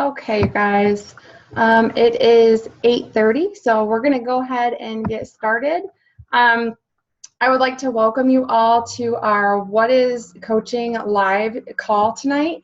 Okay, guys, it is 8:30, so we're going to go ahead and get started. Um, I would like to welcome you all to our What is Coaching live call tonight.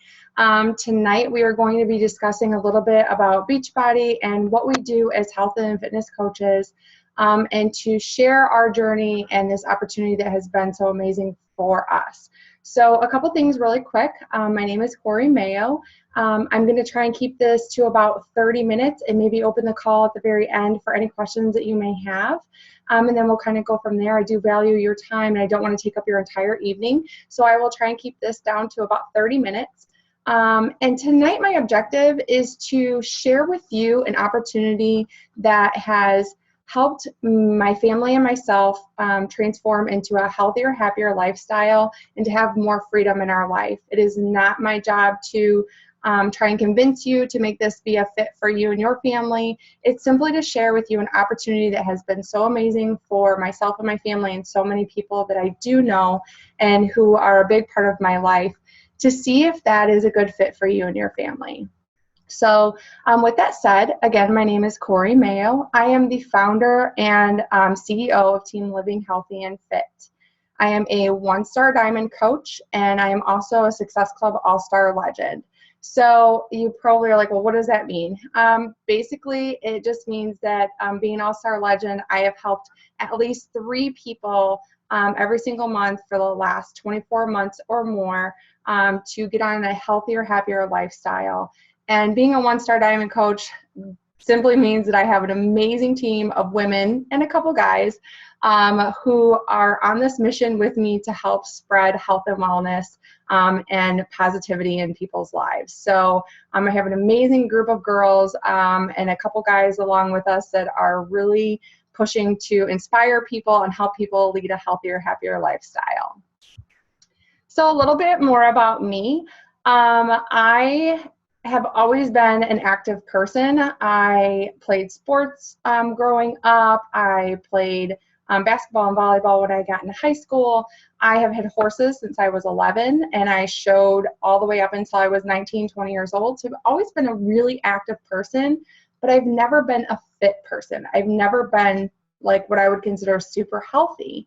Tonight we are going to be discussing a little bit about Beachbody and what we do as health and fitness coaches, and to share our journey and this opportunity that has been so amazing for us. So a couple things really quick. My name is Corey Mayo. I'm going to try and keep this to about 30 minutes and maybe open the call at the very end for any questions that you may have. And then we'll kind of go from there. I do value your time and I don't want to take up your entire evening. So I will try and keep this down to about 30 minutes. And tonight my objective is to share with you an opportunity that has helped my family and myself transform into a healthier, happier lifestyle and to have more freedom in our life. It is not my job to try and convince you to make this be a fit for you and your family. It's simply to share with you an opportunity that has been so amazing for myself and my family and so many people that I do know and who are a big part of my life, to see if that is a good fit for you and your family. So with that said, again, my name is Corey Mayo. I am the founder and CEO of Team Living Healthy and Fit. I am a one-star diamond coach, and I am also a Success Club All-Star legend. So you probably are like, well, what does that mean? Basically, it just means that being an All-Star legend, I have helped at least 3 people every single month for the last 24 months or more to get on a healthier, happier lifestyle. And being a one-star diamond coach simply means that I have an amazing team of women and a couple guys who are on this mission with me to help spread health and wellness and positivity in people's lives. So I have an amazing group of girls and a couple guys along with us that are really pushing to inspire people and help people lead a healthier, happier lifestyle. So a little bit more about me. I have always been an active person. I played sports growing up. I played basketball and volleyball when I got into high school. I have had horses since I was 11, and I showed all the way up until I was 19, 20 years old. So I've always been a really active person, but I've never been a fit person. I've never been like what I would consider super healthy.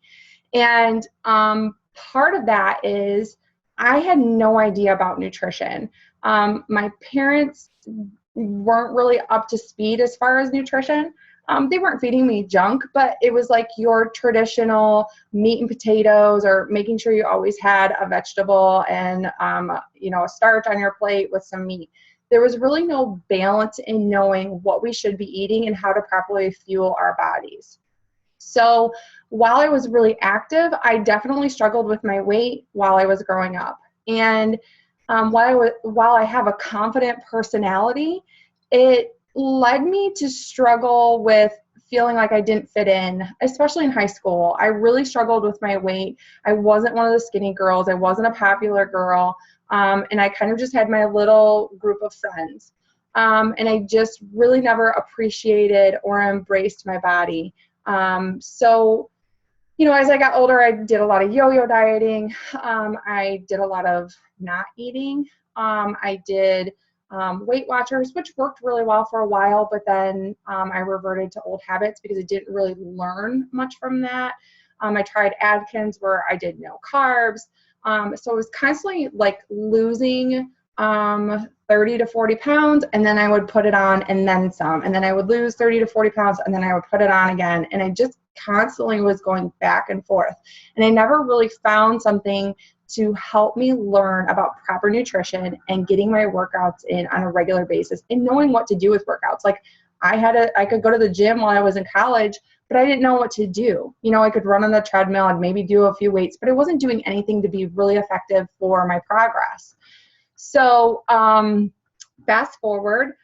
And part of that is I had no idea about nutrition. My parents weren't really up to speed as far as nutrition. They weren't feeding me junk, but it was like your traditional meat and potatoes, or making sure you always had a vegetable and a starch on your plate with some meat. There was really no balance in knowing what we should be eating and how to properly fuel our bodies. So while I was really active, I definitely struggled with my weight while I was growing up. And while I have a confident personality, it led me to struggle with feeling like I didn't fit in, especially in high school. I really struggled with my weight. I wasn't one of the skinny girls. I wasn't a popular girl. And I kind of just had my little group of friends. And I just really never appreciated or embraced my body. So as I got older, I did a lot of yo-yo dieting. I did a lot of not eating. I did Weight Watchers, which worked really well for a while, but then I reverted to old habits because I didn't really learn much from that. I tried Atkins, where I did no carbs. So I was constantly like losing 30 to 40 pounds, and then I would put it on and then some, and then I would lose 30 to 40 pounds, and then I would put it on again. And I just constantly was going back and forth. And I never really found something to help me learn about proper nutrition and getting my workouts in on a regular basis and knowing what to do with workouts. Like I could go to the gym while I was in college, but I didn't know what to do. I could run on the treadmill and maybe do a few weights, but I wasn't doing anything to be really effective for my progress. So fast forward,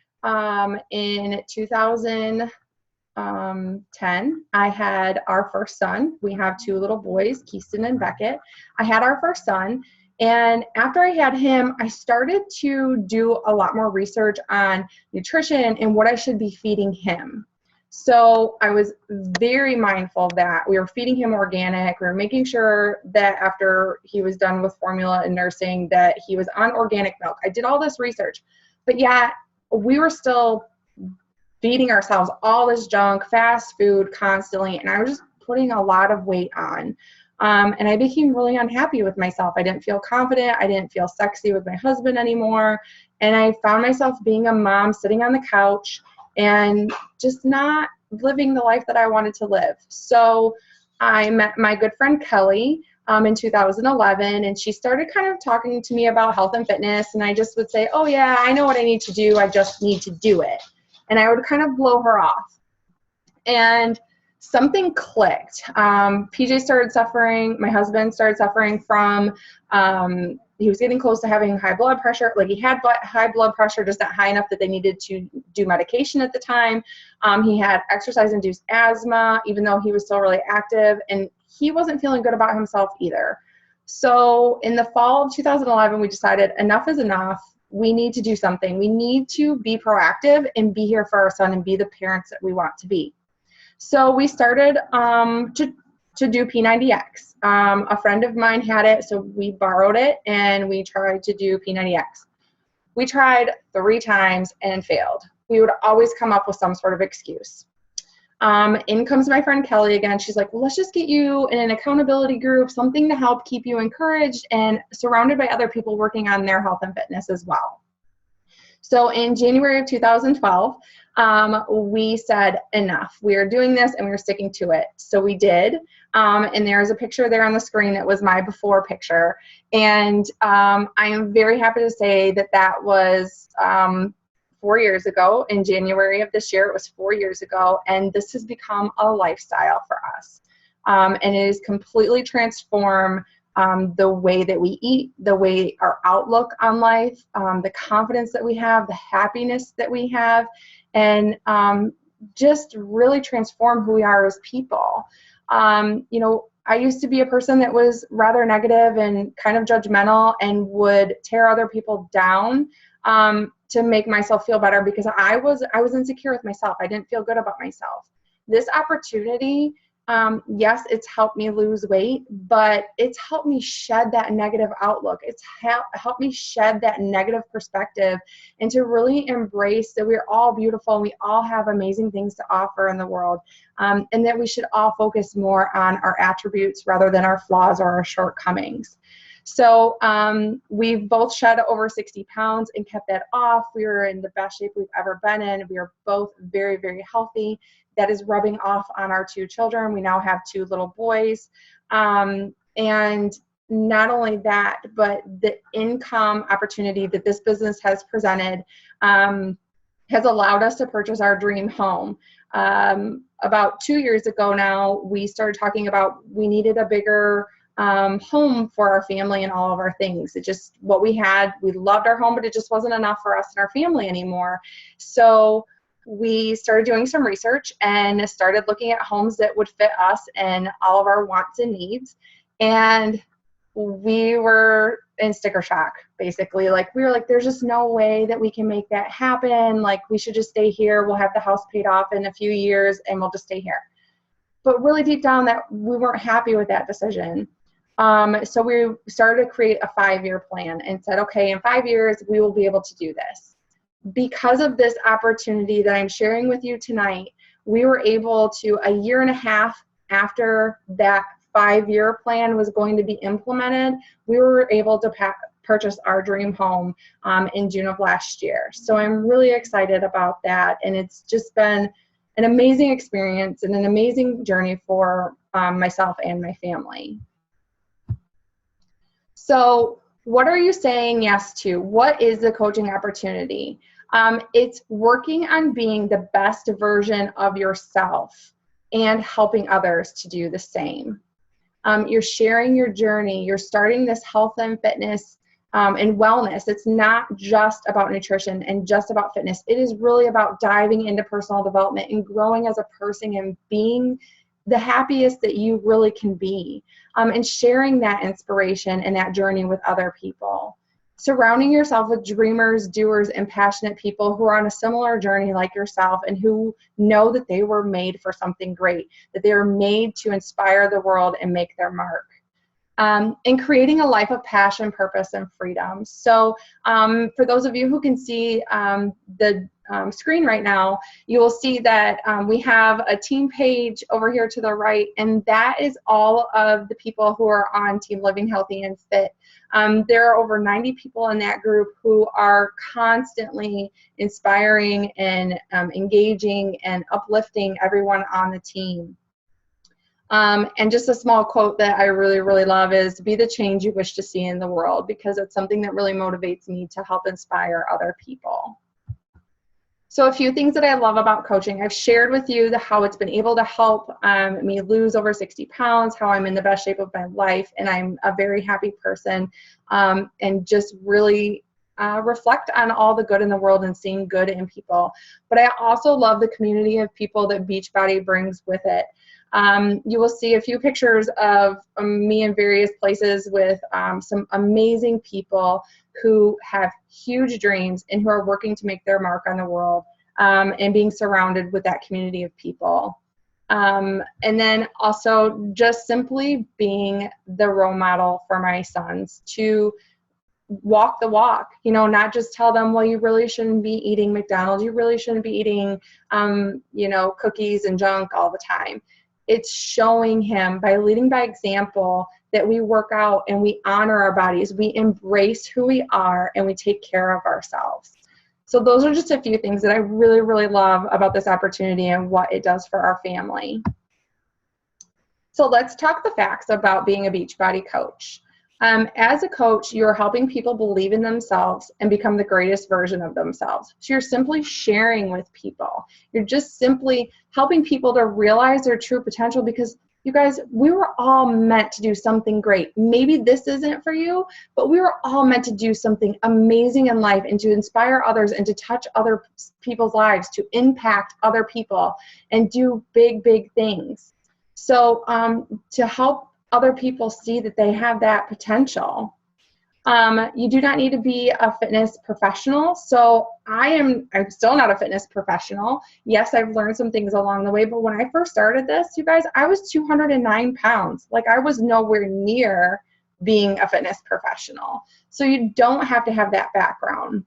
in 2010, I had our first son. We have 2 little boys, Keiston and Beckett. I had our first son, and after I had him, I started to do a lot more research on nutrition and what I should be feeding him. So I was very mindful that we were feeding him organic. We were making sure that after he was done with formula and nursing that he was on organic milk. I did all this research, but yeah, we were still feeding ourselves all this junk, fast food constantly, and I was just putting a lot of weight on. And I became really unhappy with myself. I didn't feel confident. I didn't feel sexy with my husband anymore. And I found myself being a mom sitting on the couch and just not living the life that I wanted to live. So I met my good friend Kelly in 2011, and she started kind of talking to me about health and fitness. And I just would say, oh yeah, I know what I need to do. I just need to do it. And I would kind of blow her off. And something clicked. PJ started suffering. My husband started suffering from, he was getting close to having high blood pressure. Like, he had high blood pressure, just not high enough that they needed to do medication at the time. He had exercise-induced asthma, even though he was still really active, and he wasn't feeling good about himself either. So in the fall of 2011, we decided enough is enough. We need to do something. We need to be proactive and be here for our son and be the parents that we want to be. So we started to do P90X. A friend of mine had it, so we borrowed it and we tried to do P90X. We tried 3 times and failed. We would always come up with some sort of excuse. In comes my friend Kelly again. She's like, well, let's just get you in an accountability group, something to help keep you encouraged and surrounded by other people working on their health and fitness as well. So in January of 2012, we said enough. We are doing this and we were sticking to it. So we did. And there's a picture there on the screen that was my before picture. And I am very happy to say that that was 4 years ago. In January of this year, it was 4 years ago. And this has become a lifestyle for us. And it has completely transformed the way that we eat, the way our outlook on life, the confidence that we have, the happiness that we have, and just really transform who we are as people. You know, I used to be a person that was rather negative and kind of judgmental and would tear other people down to make myself feel better because I was insecure with myself. I didn't feel good about myself. This opportunity, yes, it's helped me lose weight, but it's helped me shed that negative outlook. It's helped me shed that negative perspective and to really embrace that we're all beautiful and we all have amazing things to offer in the world, and that we should all focus more on our attributes rather than our flaws or our shortcomings. So we've both shed over 60 pounds and kept that off. We were in the best shape we've ever been in. We are both very, very healthy. That is rubbing off on our 2 children. We now have 2 little boys. And not only that, but the income opportunity that this business has presented has allowed us to purchase our dream home. About 2 years ago now, we started talking about we needed a bigger home for our family and all of our things. It just, what we had, we loved our home, but it just wasn't enough for us and our family anymore. So we started doing some research and started looking at homes that would fit us and all of our wants and needs. And we were in sticker shock, basically. Like, we were like, there's just no way that we can make that happen. Like, we should just stay here. We'll have the house paid off in a few years and we'll just stay here. But really deep down, that we weren't happy with that decision. So we started to create a 5-year plan and said, okay, in 5 years, we will be able to do this. Because of this opportunity that I'm sharing with you tonight, we were able to, a year and a half after that 5-year plan was going to be implemented, we were able to purchase our dream home in June of last year. So I'm really excited about that. And it's just been an amazing experience and an amazing journey for myself and my family. So what are you saying yes to? What is the coaching opportunity? It's working on being the best version of yourself and helping others to do the same. You're sharing your journey. You're starting this health and fitness and wellness. It's not just about nutrition and just about fitness. It is really about diving into personal development and growing as a person and being the happiest that you really can be, and sharing that inspiration and that journey with other people. Surrounding yourself with dreamers, doers, and passionate people who are on a similar journey like yourself and who know that they were made for something great, that they were made to inspire the world and make their mark. and creating a life of passion, purpose, and freedom. So for those of you who can see the screen right now, you will see that we have a team page over here to the right, and that is all of the people who are on Team Living Healthy and Fit. There are over 90 people in that group who are constantly inspiring and engaging and uplifting everyone on the team. And just a small quote that I really, really love is, be the change you wish to see in the world, because it's something that really motivates me to help inspire other people. So a few things that I love about coaching. I've shared with you how it's been able to help me lose over 60 pounds, how I'm in the best shape of my life, and I'm a very happy person, and just really reflect on all the good in the world and seeing good in people. But I also love the community of people that Beachbody brings with it. You will see a few pictures of me in various places with some amazing people who have huge dreams and who are working to make their mark on the world, and being surrounded with that community of people. And then also just simply being the role model for my sons to walk the walk, you know, not just tell them, well, you really shouldn't be eating McDonald's, you really shouldn't be eating, you know, cookies and junk all the time. It's showing him by leading by example that we work out and we honor our bodies, we embrace who we are, and we take care of ourselves. So those are just a few things that I really, really love about this opportunity and what it does for our family. So let's talk the facts about being a Beachbody coach. As a coach, you're helping people believe in themselves and become the greatest version of themselves. So you're simply sharing with people. You're just simply helping people to realize their true potential, because you guys, we were all meant to do something great. Maybe this isn't for you, but we were all meant to do something amazing in life and to inspire others and to touch other people's lives, to impact other people and do big, big things. So to help other people see that they have that potential. You do not need to be a fitness professional. So I'm still not a fitness professional. Yes, I've learned some things along the way, but when I first started this, you guys, I was 209 pounds. Like, I was nowhere near being a fitness professional. So you don't have to have that background.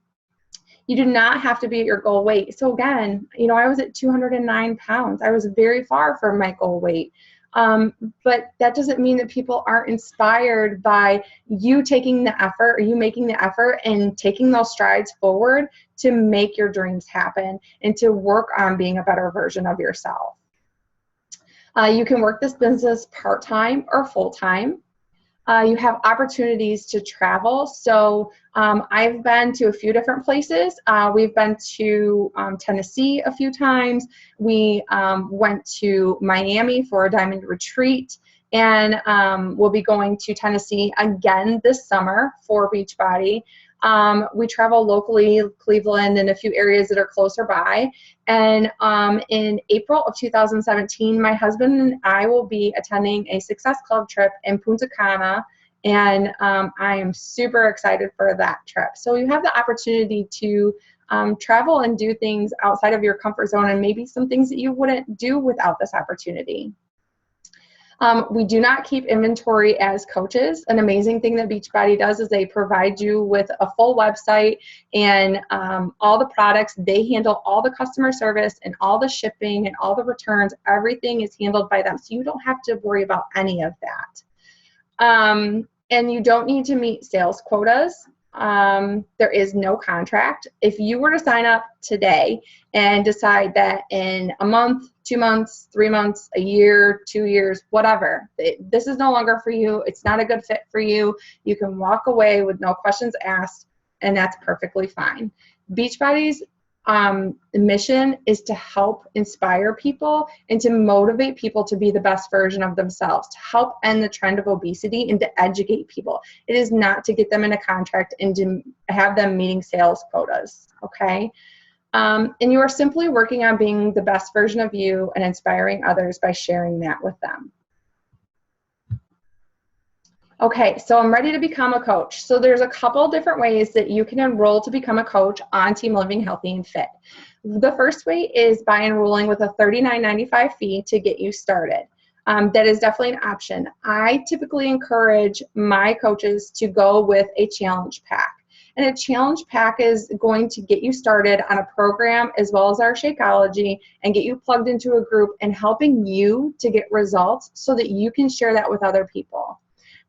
You do not have to be at your goal weight. So again, you know, I was at 209 pounds. I was very far from my goal weight. But that doesn't mean that people aren't inspired by you taking the effort, or you making the effort and taking those strides forward to make your dreams happen and to work on being a better version of yourself. You can work this business part-time or full-time. You have opportunities to travel. So I've been to a few different places. We've been to Tennessee a few times. We went to Miami for a diamond retreat, and we'll be going to Tennessee again this summer for Beachbody. We travel locally, Cleveland and a few areas that are closer by. And in April of 2017, my husband and I will be attending a Success Club trip in Punta Cana. And I am super excited for that trip. So you have the opportunity to travel and do things outside of your comfort zone, and maybe some things that you wouldn't do without this opportunity. We do not keep inventory as coaches. An amazing thing that Beachbody does is they provide you with a full website and all the products. They handle all the customer service and all the shipping and all the returns. Everything is handled by them, so you don't have to worry about any of that. And you don't need to meet sales quotas. There is no contract. If you were to sign up today and decide that in a month, 2 months, 3 months, a year, 2 years, whatever, this is no longer for you, it's not a good fit for you, you can walk away with no questions asked, and that's perfectly fine. Beachbody's mission is to help inspire people and to motivate people to be the best version of themselves, to help end the trend of obesity and to educate people. It is not to get them in a contract and to have them meeting sales quotas, okay? And you are simply working on being the best version of you and inspiring others by sharing that with them. Okay, so I'm ready to become a coach. So there's a couple different ways that you can enroll to become a coach on Team Living Healthy and Fit. The first way is by enrolling with a $39.95 fee to get you started. that is definitely an option. I typically encourage my coaches to go with a challenge pack. And a challenge pack is going to get you started on a program as well as our Shakeology and get you plugged into a group and helping you to get results so that you can share that with other people.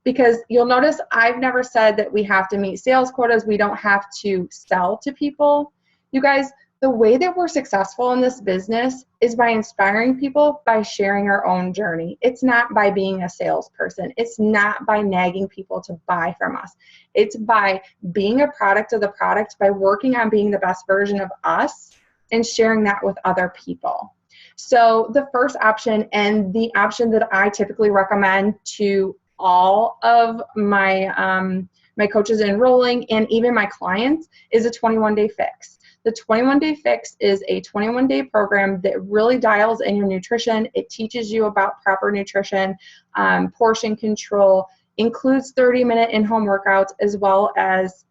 Because you'll notice I've never said that we have to meet sales quotas. We don't have to sell to people. You guys, the way that we're successful in this business is by inspiring people, by sharing our own journey. It's not by being a salesperson. It's not by nagging people to buy from us. It's by being a product of the product, by working on being the best version of us and sharing that with other people. So the first option, and the option that I typically recommend to all of my my coaches enrolling and even my clients, is a 21-day fix. The 21-day fix is a 21-day program that really dials in your nutrition. It teaches you about proper nutrition, portion control, includes 30-minute in-home workouts, as well as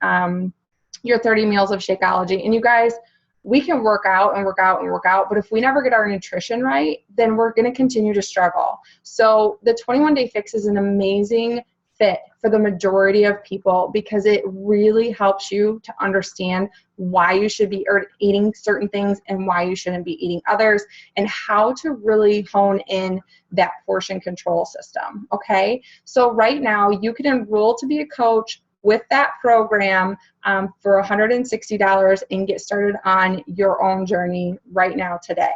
your 30 meals of Shakeology. And you guys, we can work out and work out and work out, but if we never get our nutrition right, then we're going to continue to struggle. So the 21-day fix is an amazing fit for the majority of people because it really helps you to understand why you should be eating certain things and why you shouldn't be eating others, and how to really hone in that portion control system. Okay, so right now you can enroll to be a coach with that program for $160 and get started on your own journey right now today.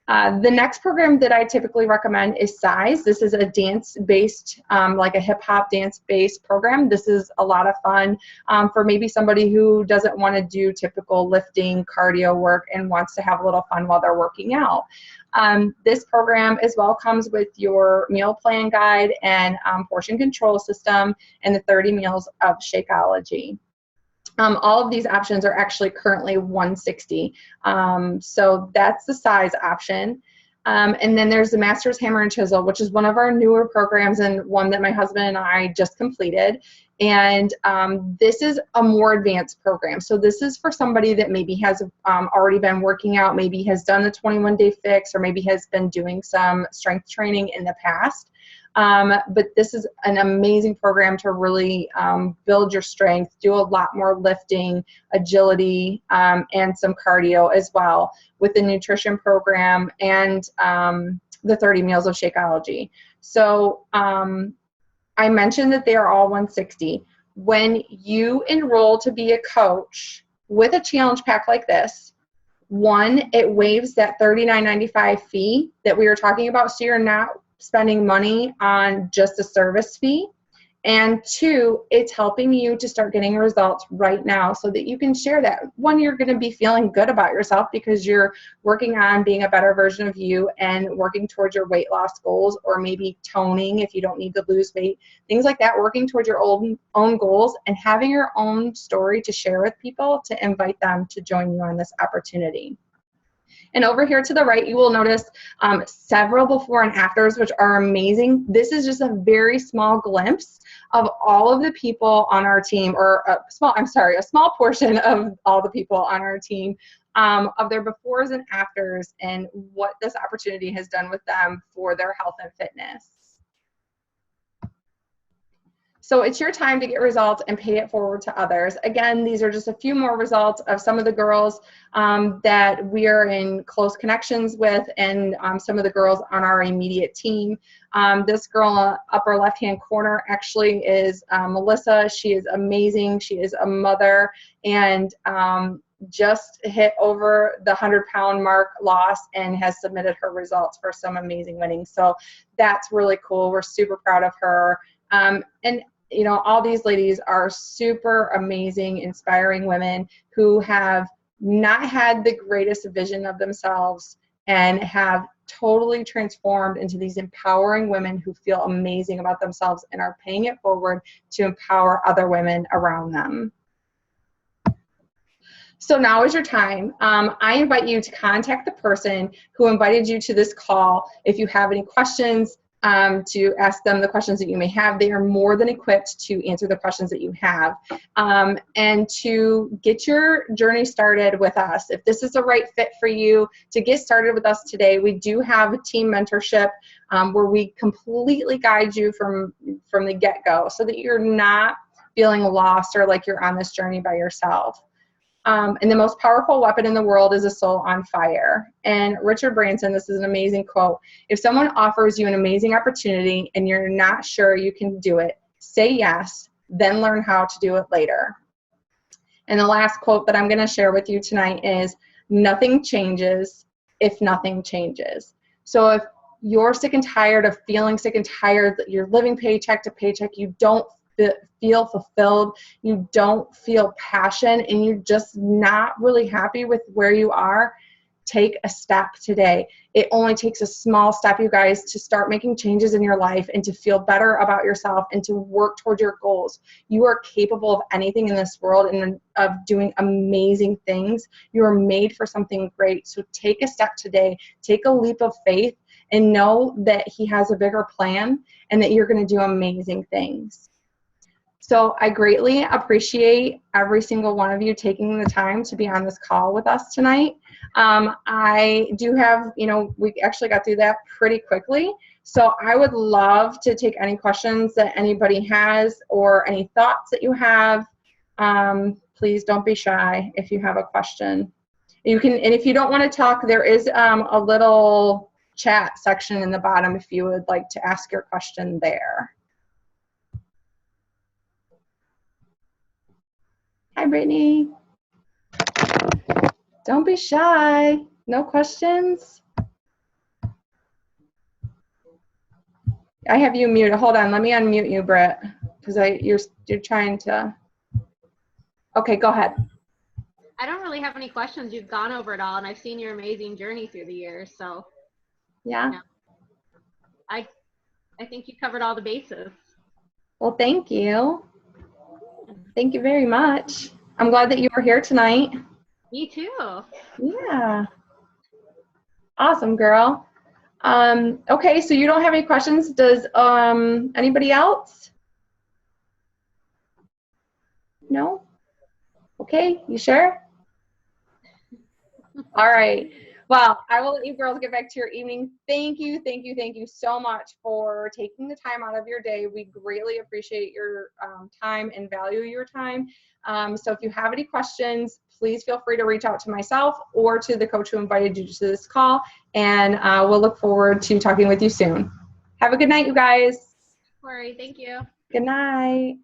The next program that I typically recommend is Size. This is a dance-based, like a hip-hop dance-based program. This is a lot of fun for maybe somebody who doesn't want to do typical lifting cardio work and wants to have a little fun while they're working out. This program as well comes with your meal plan guide and portion control system and the 30 meals of Shakeology. All of these options are actually currently $160. So that's the Size option. And then there's the Master's Hammer and Chisel, which is one of our newer programs and one that my husband and I just completed. And this is a more advanced program. So this is for somebody that maybe has already been working out, maybe has done the 21-day fix, or maybe has been doing some strength training in the past. But this is an amazing program to really build your strength, do a lot more lifting, agility, and some cardio as well with the nutrition program and the 30 meals of Shakeology. So I mentioned that they are all $160. When you enroll to be a coach with a challenge pack like this, one, it waives that $39.95 fee that we were talking about, so you're not spending money on just a service fee. And two, it's helping you to start getting results right now so that you can share that. One, you're going to be feeling good about yourself because you're working on being a better version of you and working towards your weight loss goals, or maybe toning if you don't need to lose weight, things like that, working towards your own goals and having your own story to share with people to invite them to join you on this opportunity. And over here to the right, you will notice several before and afters, which are amazing. This is just a very small glimpse of all of the people on our team, or a small portion of all the people on our team, of their befores and afters and what this opportunity has done with them for their health and fitness. So it's your time to get results and pay it forward to others. Again, these are just a few more results of some of the girls that we are in close connections with, and some of the girls on our immediate team. This girl upper left-hand corner actually is Melissa. She is amazing. She is a mother and just hit over the 100-pound mark loss and has submitted her results for some amazing winnings. So that's really cool. We're super proud of her. And you know, all these ladies are super amazing, inspiring women who have not had the greatest vision of themselves and have totally transformed into these empowering women who feel amazing about themselves and are paying it forward to empower other women around them. So now is your time. I invite you to contact the person who invited you to this call if you have any questions. to ask them the questions that you may have. They are more than equipped to answer the questions that you have, and to get your journey started with us. If this is the right fit for you to get started with us today, we do have a team mentorship where we completely guide you from the get-go so that you're not feeling lost or like you're on this journey by yourself. And the most powerful weapon in the world is a soul on fire. And Richard Branson, this is an amazing quote: if someone offers you an amazing opportunity and you're not sure you can do it, say yes, then learn how to do it later. And the last quote that I'm going to share with you tonight is, nothing changes if nothing changes. So if you're sick and tired of feeling sick and tired, that you're living paycheck to paycheck, you don't feel fulfilled, you don't feel passion, and you're just not really happy with where you are, take a step today. It only takes a small step, you guys, to start making changes in your life and to feel better about yourself and to work towards your goals. You are capable of anything in this world and of doing amazing things. You are made for something great. So take a step today, take a leap of faith, and know that He has a bigger plan and that you're going to do amazing things. So I greatly appreciate every single one of you taking the time to be on this call with us tonight. I do have, we actually got through that pretty quickly. So I would love to take any questions that anybody has or any thoughts that you have. Please don't be shy if you have a question. You can, and if you don't want to talk, there is a little chat section in the bottom if you would like to ask your question there. Hi, Brittany. Don't be shy. No questions? I have you muted. Hold on. Let me unmute you, Britt, because you're trying to. Okay, go ahead. I don't really have any questions. You've gone over it all, and I've seen your amazing journey through the years. So, yeah, I think you covered all the bases. Well, thank you. Thank you very much. I'm glad that you were here tonight. Me too. Yeah. Awesome, girl. Okay, so you don't have any questions. Does anybody else? No? Okay, you sure? All right. Well, I will let you girls get back to your evening. Thank you so much for taking the time out of your day. We greatly appreciate your time and value your time. So if you have any questions, please feel free to reach out to myself or to the coach who invited you to this call, and we'll look forward to talking with you soon. Have a good night, you guys. Corey, thank you. Good night.